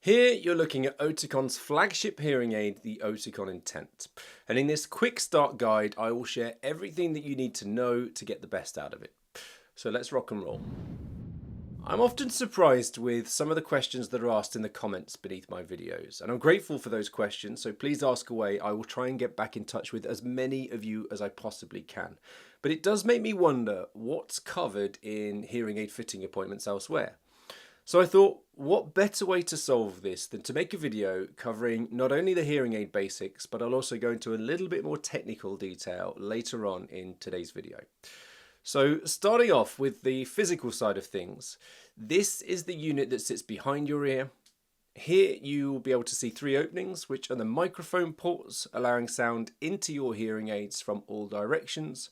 Here you're looking at Oticon's flagship hearing aid, the Oticon Intent. And in this quick start guide, I will share everything that you need to know to get the best out of it. So let's rock and roll. I'm often surprised with some of the questions that are asked in the comments beneath my videos, and I'm grateful for those questions, so please ask away. I will try and get back in touch with as many of you as I possibly can. But it does make me wonder what's covered in hearing aid fitting appointments elsewhere. So I thought, what better way to solve this than to make a video covering not only the hearing aid basics, but I'll also go into a little bit more technical detail later on in today's video. So starting off with the physical side of things, this is the unit that sits behind your ear. Here you will be able to see three openings, which are the microphone ports, allowing sound into your hearing aids from all directions.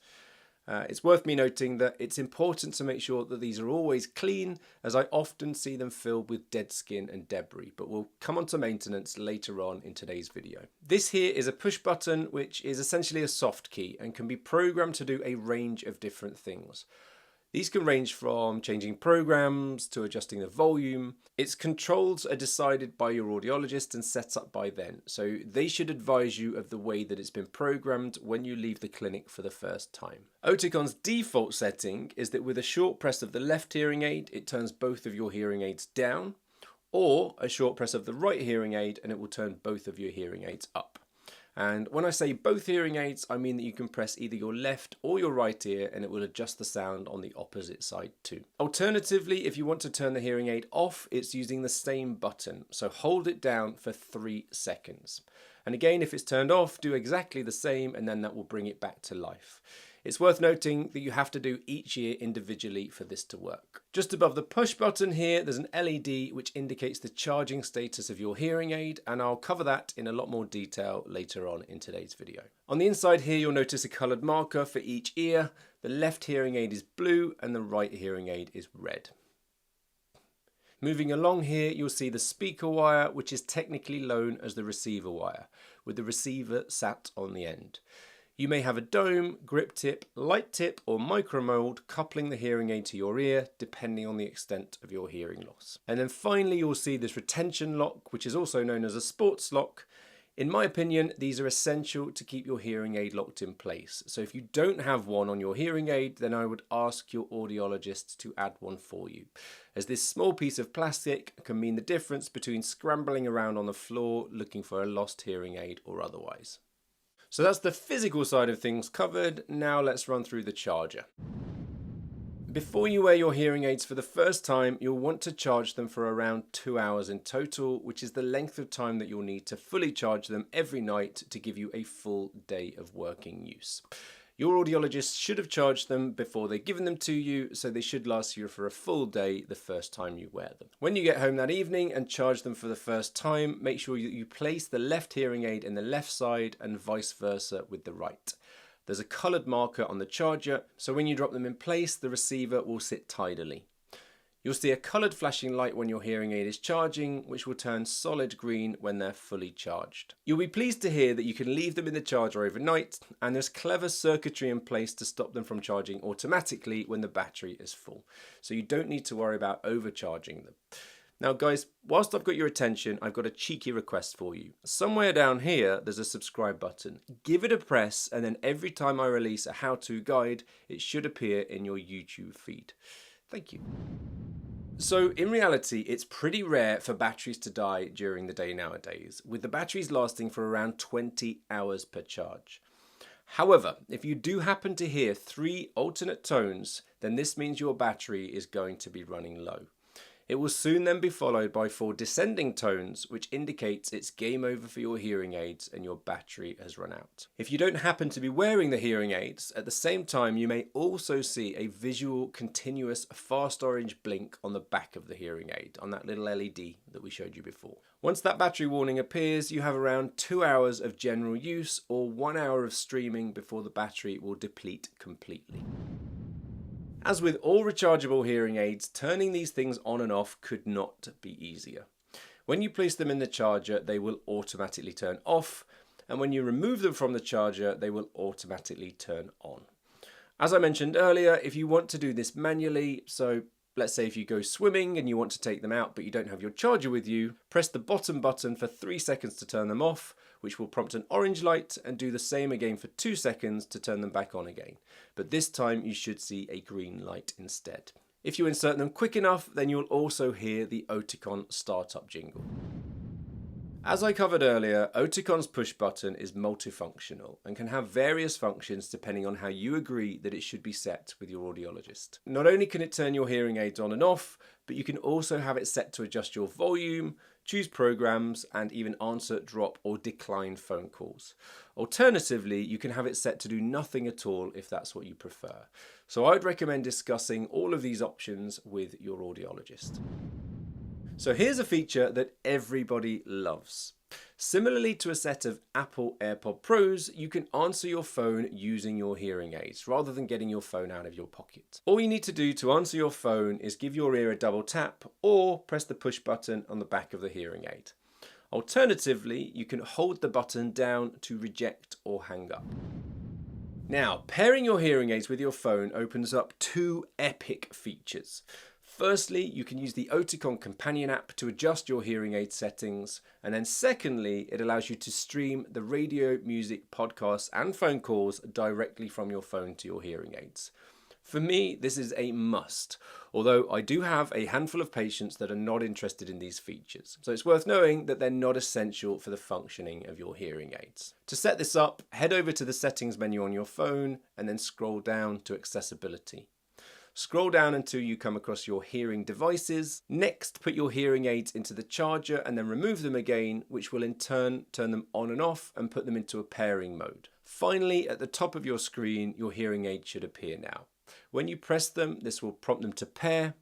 It's worth me noting that it's important to make sure that these are always clean, as I often see them filled with dead skin and debris, but we'll come on to maintenance later on in today's video. This here is a push button, which is essentially a soft key and can be programmed to do a range of different things. These can range from changing programs to adjusting the volume. Its controls are decided by your audiologist and set up by them, so they should advise you of the way that it's been programmed when you leave the clinic for the first time. Oticon's default setting is that with a short press of the left hearing aid, it turns both of your hearing aids down, or a short press of the right hearing aid and it will turn both of your hearing aids up. And when I say both hearing aids, I mean that you can press either your left or your right ear and it will adjust the sound on the opposite side too. Alternatively, if you want to turn the hearing aid off, it's using the same button. So hold it down for 3 seconds. And again, if it's turned off, do exactly the same and then that will bring it back to life. It's worth noting that you have to do each ear individually for this to work. Just above the push button here, there's an LED which indicates the charging status of your hearing aid, and I'll cover that in a lot more detail later on in today's video. On the inside here, you'll notice a coloured marker for each ear. The left hearing aid is blue and the right hearing aid is red. Moving along here, you'll see the speaker wire, which is technically known as the receiver wire, with the receiver sat on the end. You may have a dome, grip tip, light tip or micro mold coupling the hearing aid to your ear depending on the extent of your hearing loss. And then finally you'll see this retention lock, which is also known as a sports lock. In my opinion, these are essential to keep your hearing aid locked in place. So if you don't have one on your hearing aid, then I would ask your audiologist to add one for you, as this small piece of plastic can mean the difference between scrambling around on the floor looking for a lost hearing aid or otherwise. So that's the physical side of things covered. Now let's run through the charger. Before you wear your hearing aids for the first time, you'll want to charge them for around 2 hours in total, which is the length of time that you'll need to fully charge them every night to give you a full day of working use. Your audiologist should have charged them before they've given them to you, so they should last you for a full day the first time you wear them. When you get home that evening and charge them for the first time, make sure you place the left hearing aid in the left side and vice versa with the right. There's a coloured marker on the charger, so when you drop them in place, the receiver will sit tidily. You'll see a coloured flashing light when your hearing aid is charging, which will turn solid green when they're fully charged. You'll be pleased to hear that you can leave them in the charger overnight, and there's clever circuitry in place to stop them from charging automatically when the battery is full. So you don't need to worry about overcharging them. Now guys, whilst I've got your attention, I've got a cheeky request for you. Somewhere down here, there's a subscribe button. Give it a press, and then every time I release a how-to guide, it should appear in your YouTube feed. Thank you. So in reality, it's pretty rare for batteries to die during the day nowadays, with the batteries lasting for around 20 hours per charge. However, if you do happen to hear 3 alternate tones, then this means your battery is going to be running low. It will soon then be followed by 4 descending tones, which indicates it's game over for your hearing aids and your battery has run out. If you don't happen to be wearing the hearing aids, at the same time you may also see a visual continuous fast orange blink on the back of the hearing aid, on that little LED that we showed you before. Once that battery warning appears, you have around 2 hours of general use or 1 hour of streaming before the battery will deplete completely. As with all rechargeable hearing aids, turning these things on and off could not be easier. When you place them in the charger, they will automatically turn off, and when you remove them from the charger, they will automatically turn on. As I mentioned earlier, if you want to do this manually, so Let's say if you go swimming and you want to take them out but you don't have your charger with you, press the bottom button for 3 seconds to turn them off, which will prompt an orange light, and do the same again for 2 seconds to turn them back on again. But this time you should see a green light instead. If you insert them quick enough, then you'll also hear the Oticon startup jingle. As I covered earlier, Oticon's push button is multifunctional and can have various functions depending on how you agree that it should be set with your audiologist. Not only can it turn your hearing aids on and off, but you can also have it set to adjust your volume, choose programs, and even answer, drop, or decline phone calls. Alternatively, you can have it set to do nothing at all if that's what you prefer. So I'd recommend discussing all of these options with your audiologist. So here's a feature that everybody loves. Similarly to a set of Apple AirPod Pros, you can answer your phone using your hearing aids rather than getting your phone out of your pocket. All you need to do to answer your phone is give your ear a double tap or press the push button on the back of the hearing aid. Alternatively, you can hold the button down to reject or hang up. Now, pairing your hearing aids with your phone opens up two epic features. Firstly, you can use the Oticon Companion App to adjust your hearing aid settings, and then secondly, it allows you to stream the radio, music, podcasts and phone calls directly from your phone to your hearing aids. For me, this is a must, although I do have a handful of patients that are not interested in these features, so it's worth knowing that they're not essential for the functioning of your hearing aids. To set this up, head over to the settings menu on your phone and then scroll down to accessibility. Scroll down until you come across your hearing devices. Next, put your hearing aids into the charger and then remove them again, which will in turn turn them on and off and put them into a pairing mode. Finally, at the top of your screen, your hearing aid should appear now. When you press them, this will prompt them to pair,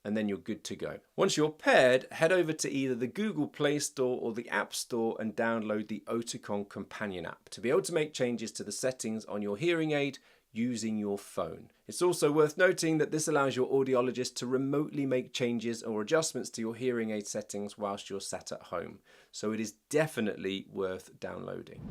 and then you're good to go. Once you're paired, head over to either the Google Play Store or the App Store and download the Oticon Companion App to be able to make changes to the settings on your hearing aid using your phone. It's also worth noting that this allows your audiologist to remotely make changes or adjustments to your hearing aid settings whilst you're sat at home, so it is definitely worth downloading.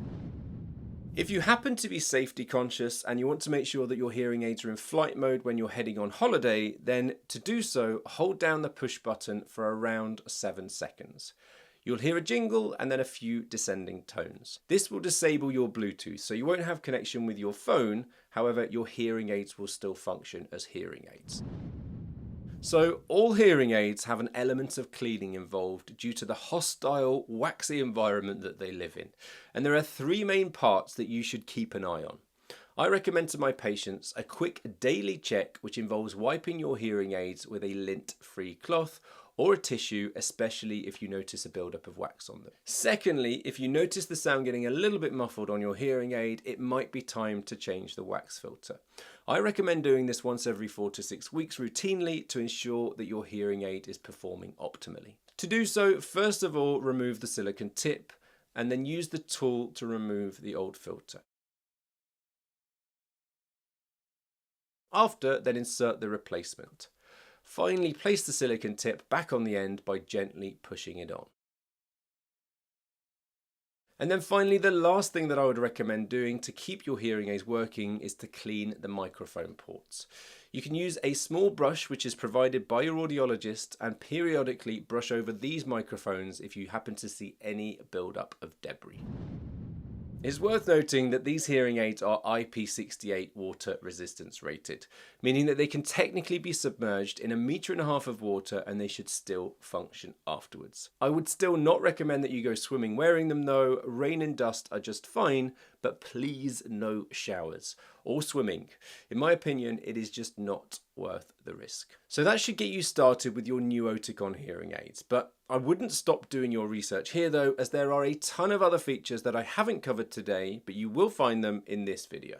If you happen to be safety conscious and you want to make sure that your hearing aids are in flight mode when you're heading on holiday, then to do so, hold down the push button for around 7 seconds. You'll hear a jingle and then a few descending tones. This will disable your Bluetooth, so you won't have connection with your phone. However, your hearing aids will still function as hearing aids. So all hearing aids have an element of cleaning involved due to the hostile, waxy environment that they live in. And there are 3 main parts that you should keep an eye on. I recommend to my patients a quick daily check which involves wiping your hearing aids with a lint-free cloth or a tissue, especially if you notice a buildup of wax on them. Secondly, if you notice the sound getting a little bit muffled on your hearing aid, it might be time to change the wax filter. I recommend doing this once every 4 to 6 weeks routinely to ensure that your hearing aid is performing optimally. To do so, first of all, remove the silicone tip and then use the tool to remove the old filter. After, then insert the replacement. Finally, place the silicone tip back on the end by gently pushing it on. And then finally, the last thing that I would recommend doing to keep your hearing aids working is to clean the microphone ports. You can use a small brush which is provided by your audiologist and periodically brush over these microphones if you happen to see any buildup of debris. It's worth noting that these hearing aids are IP68 water resistance rated, meaning that they can technically be submerged in 1.5 meters of water and they should still function afterwards. I would still not recommend that you go swimming wearing them though. Rain and dust are just fine, but please no showers or swimming. In my opinion, it is just not worth the risk. So that should get you started with your new Oticon hearing aids, but I wouldn't stop doing your research here though, as there are a ton of other features that I haven't covered today, but you will find them in this video.